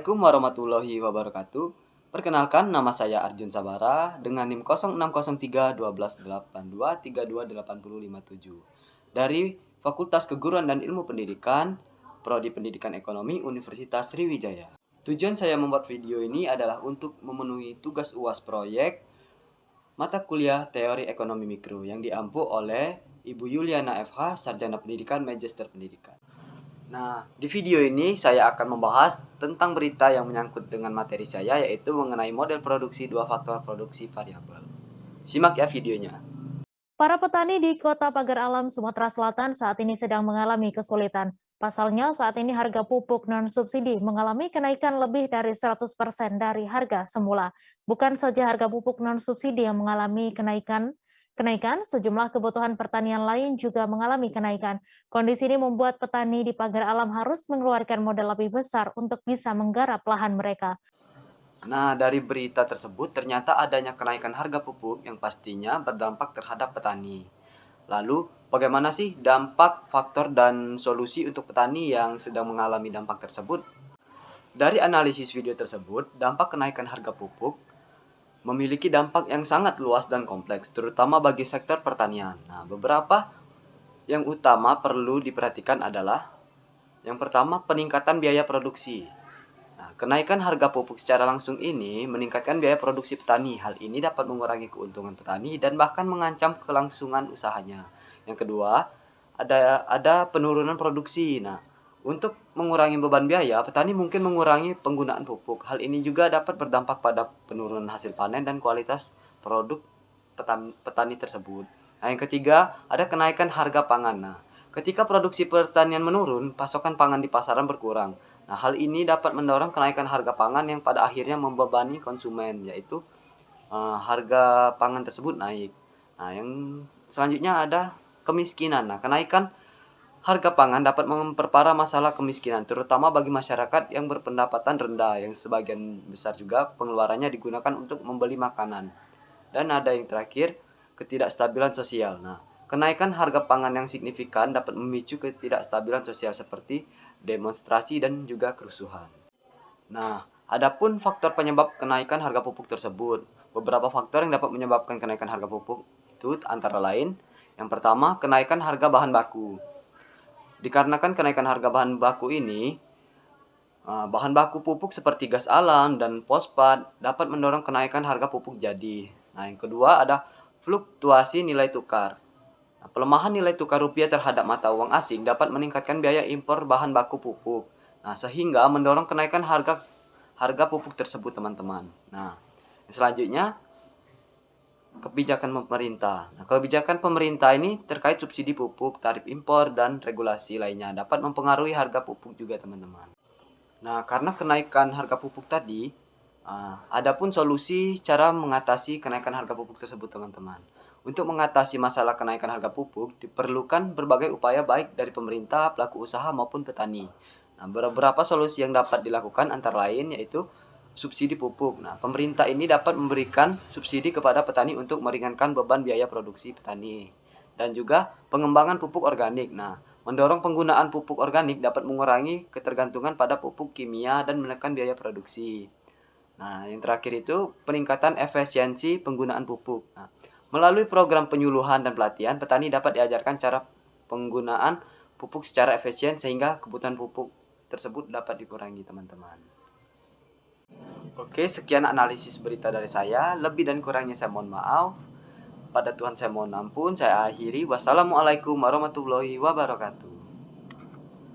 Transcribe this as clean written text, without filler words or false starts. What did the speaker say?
Assalamualaikum warahmatullahi wabarakatuh. Perkenalkan, nama saya Arjun Sabara dengan NIM 06031282328057 dari Fakultas Keguruan dan Ilmu Pendidikan, Prodi Pendidikan Ekonomi Universitas Sriwijaya. Tujuan saya membuat video ini adalah untuk memenuhi tugas UAS proyek mata kuliah Teori Ekonomi Mikro yang diampu oleh Ibu Yuliana FH, Sarjana Pendidikan, Magister Pendidikan. Nah, di video ini saya akan membahas tentang berita yang menyangkut dengan materi saya, yaitu mengenai model produksi dua faktor produksi variabel. Simak ya videonya. Para petani di Kota Pagar Alam, Sumatera Selatan saat ini sedang mengalami kesulitan. Pasalnya, saat ini harga pupuk non-subsidi mengalami kenaikan lebih dari 100% dari harga semula. Bukan saja harga pupuk non-subsidi yang mengalami kenaikan, sejumlah kebutuhan pertanian lain juga mengalami kenaikan. Kondisi ini membuat petani di Pagar Alam harus mengeluarkan modal lebih besar untuk bisa menggarap lahan mereka. Nah, dari berita tersebut ternyata adanya kenaikan harga pupuk yang pastinya berdampak terhadap petani. Lalu, bagaimana sih dampak, faktor, dan solusi untuk petani yang sedang mengalami dampak tersebut? Dari analisis video tersebut, dampak kenaikan harga pupuk memiliki dampak yang sangat luas dan kompleks, terutama bagi sektor pertanian. Nah, beberapa yang utama perlu diperhatikan adalah yang pertama, peningkatan biaya produksi. Nah, kenaikan harga pupuk secara langsung ini meningkatkan biaya produksi petani. Hal ini dapat mengurangi keuntungan petani dan bahkan mengancam kelangsungan usahanya. Yang kedua, ada penurunan produksi. Nah, untuk mengurangi beban biaya, petani mungkin mengurangi penggunaan pupuk. Hal ini juga dapat berdampak pada penurunan hasil panen dan kualitas produk petani tersebut. Nah, yang ketiga, ada kenaikan harga pangan. Nah, ketika produksi pertanian menurun, pasokan pangan di pasaran berkurang. Nah, hal ini dapat mendorong kenaikan harga pangan yang pada akhirnya membebani konsumen, yaitu harga pangan tersebut naik. Nah, yang selanjutnya ada kemiskinan. Nah, kenaikan harga pangan dapat memperparah masalah kemiskinan, terutama bagi masyarakat yang berpendapatan rendah, yang sebagian besar juga pengeluarannya digunakan untuk membeli makanan. Dan ada yang terakhir, ketidakstabilan sosial. Nah, kenaikan harga pangan yang signifikan dapat memicu ketidakstabilan sosial seperti demonstrasi dan juga kerusuhan. Nah, adapun faktor penyebab kenaikan harga pupuk tersebut. Beberapa faktor yang dapat menyebabkan kenaikan harga pupuk itu antara lain, yang pertama, kenaikan harga bahan baku. Dikarenakan kenaikan harga bahan baku ini, bahan baku pupuk seperti gas alam dan fosfat dapat mendorong kenaikan harga pupuk jadi. Nah, yang kedua ada fluktuasi nilai tukar. Nah, pelemahan nilai tukar rupiah terhadap mata uang asing dapat meningkatkan biaya impor bahan baku pupuk. Nah, sehingga mendorong kenaikan harga pupuk tersebut, teman-teman. Nah, selanjutnya kebijakan pemerintah. Nah, kebijakan pemerintah ini terkait subsidi pupuk, tarif impor, dan regulasi lainnya dapat mempengaruhi harga pupuk juga, teman-teman. Nah, karena kenaikan harga pupuk tadi, adapun solusi cara mengatasi kenaikan harga pupuk tersebut, teman-teman. Untuk mengatasi masalah kenaikan harga pupuk, diperlukan berbagai upaya baik dari pemerintah, pelaku usaha, maupun petani. Nah, beberapa solusi yang dapat dilakukan antara lain yaitu subsidi pupuk. Nah, pemerintah ini dapat memberikan subsidi kepada petani untuk meringankan beban biaya produksi petani. Dan juga pengembangan pupuk organik. Nah, mendorong penggunaan pupuk organik dapat mengurangi ketergantungan pada pupuk kimia dan menekan biaya produksi. Nah, yang terakhir itu peningkatan efisiensi penggunaan pupuk. Nah, melalui program penyuluhan dan pelatihan, petani dapat diajarkan cara penggunaan pupuk secara efisien sehingga kebutuhan pupuk tersebut dapat dikurangi, teman-teman. Oke, sekian analisis berita dari saya. Lebih dan kurangnya saya mohon maaf. Pada Tuhan saya mohon ampun. Saya akhiri. Wassalamualaikum warahmatullahi wabarakatuh.